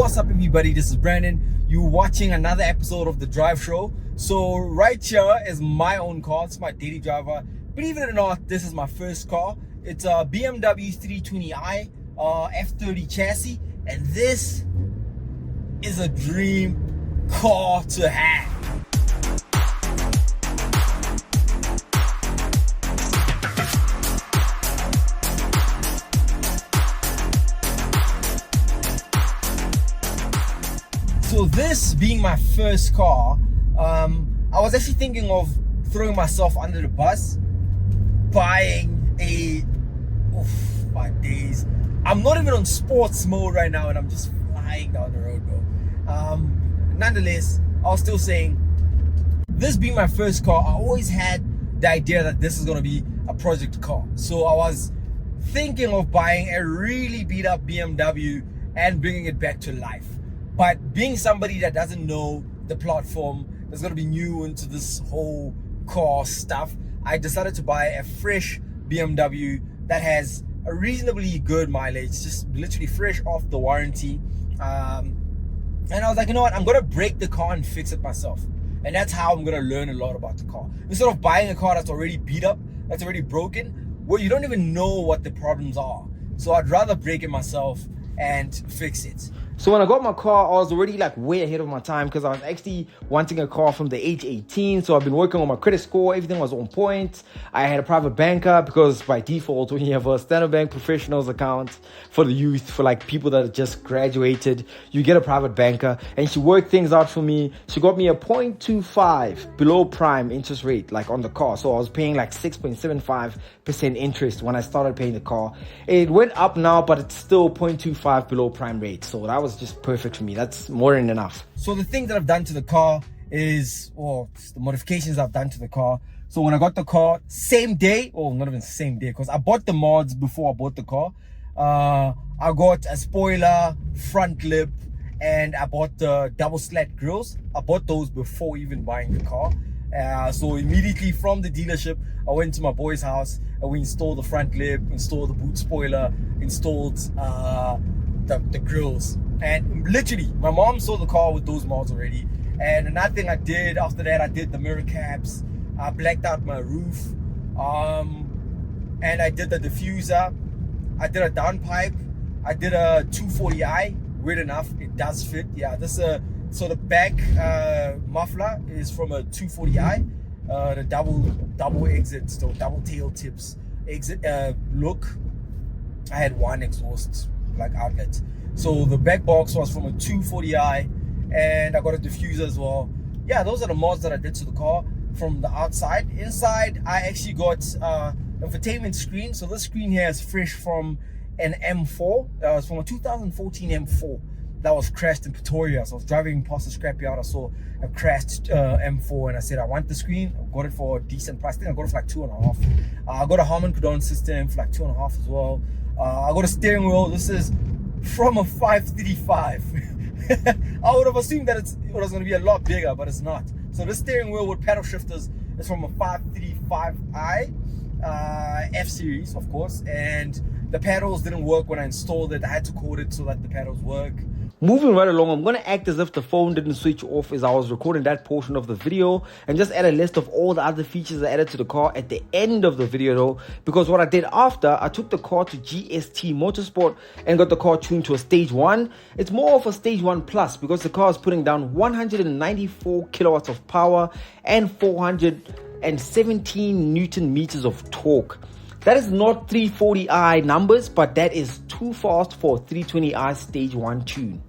what's up everybody, this is Brandon. You're watching another episode of The Drive Show. So right here is my own car. It's my daily driver. Believe it or not, this is my first car. It's a BMW 320i F30 chassis, and this is a dream car to have. So this being my first car, I was actually thinking of throwing myself under the bus, buying a, my days. I'm not even on sports mode right now and I'm just flying down the road, bro. Nonetheless, I was still saying, this being my first car, I always had the idea that this is going to be a project car. So I was thinking of buying a really beat up BMW and bringing it back to life. But being somebody that doesn't know the platform, that's going to be new into this whole car stuff, I decided to buy a fresh BMW that has a reasonably good mileage, just literally fresh off the warranty. And I was like, you know what, I'm going to break the car and fix it myself. And that's how I'm going to learn a lot about the car. Instead of buying a car that's already beat up, that's already broken, well, you don't even know what the problems are. So I'd rather break it myself and fix it. So when I got my car, I was already like way ahead of my time because I was actually wanting a car from the age 18. So I've been working on my credit score. Everything was on point. I had a private banker because by default, when you have a Standard Bank Professionals account for the youth, for like people that just graduated, you get a private banker, and she worked things out for me. She got me a 0.25 below prime interest rate, like on the car. So I was paying like 6.75% interest when I started paying the car. It went up now, but it's still 0.25 below prime rate. So that was just perfect for me. That's more than enough. So the thing that I've done to the car is, the modifications I've done to the car. So when I got the car, same day, not even same day, because I bought the mods before I bought the car. I got a spoiler, front lip, and I bought the double slat grills. I bought those before even buying the car. So immediately from the dealership, I went to my boy's house and we installed the front lip, installed the boot spoiler, installed the grills. And literally, my mom saw the car with those mods already. And another thing I did after that, I did the mirror caps. I blacked out my roof. And I did the diffuser. I did a downpipe. I did a 240i. Weird enough, it does fit. Yeah, this so the back muffler is from a 240i. The double exit, so double tail tips exit look. I had one exhaust like outlet. So the back box was from a 240i, and I got a diffuser as well. Yeah, those are the mods that I did to the car from the outside. Inside, I actually got infotainment screen. So this screen here is fresh from an M4. It's from a 2014 M4 that was crashed in Pretoria. So I was driving past the scrapyard. I saw a crashed M4, and I said, I want the screen. I got it for a decent price. I think I got it for like 2.5. I got a Harman Kardon system for like 2.5 as well. I got a steering wheel. This is from a 535. I would have assumed that it was going to be a lot bigger, but it's not. So the steering wheel with paddle shifters is from a 535i F series, of course, and the paddles didn't work when I installed it. I had to code it so that the paddles work. Moving right along, I'm going to act as if the phone didn't switch off as I was recording that portion of the video, and just add a list of all the other features I added to the car at the end of the video though, because what I did after, I took the car to GST Motorsport and got the car tuned to a stage 1. It's more of a stage 1 plus because the car is putting down 194 kilowatts of power and 417 Newton meters of torque. That is not 340i numbers, but that is too fast for a 320i stage 1 tune.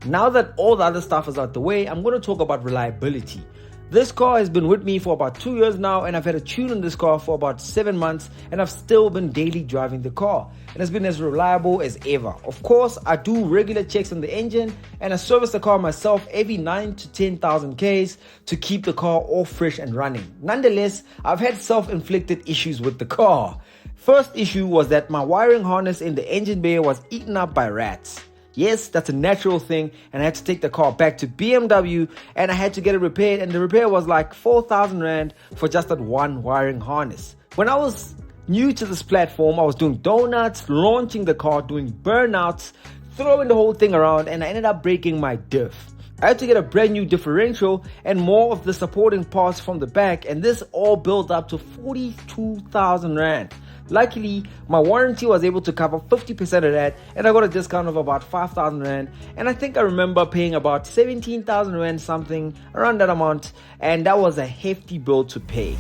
Now that all the other stuff is out the way, I'm going to talk about reliability. This car has been with me for about 2 years now, and I've had a tune on this car for about 7 months, and I've still been daily driving the car. It has been as reliable as ever. Of course, I do regular checks on the engine, and I service the car myself every 9 to 10,000 Ks to keep the car all fresh and running. Nonetheless, I've had self-inflicted issues with the car. First issue was that my wiring harness in the engine bay was eaten up by rats. Yes, that's a natural thing, and I had to take the car back to BMW and I had to get it repaired, and the repair was like 4,000 Rand for just that one wiring harness. When I was new to this platform, I was doing donuts, launching the car, doing burnouts, throwing the whole thing around, and I ended up breaking my diff. I had to get a brand new differential and more of the supporting parts from the back, and this all built up to 42,000 Rand. Luckily, my warranty was able to cover 50% of that, and I got a discount of about 5,000 Rand, and I think I remember paying about 17,000 Rand, something around that amount, and that was a hefty bill to pay.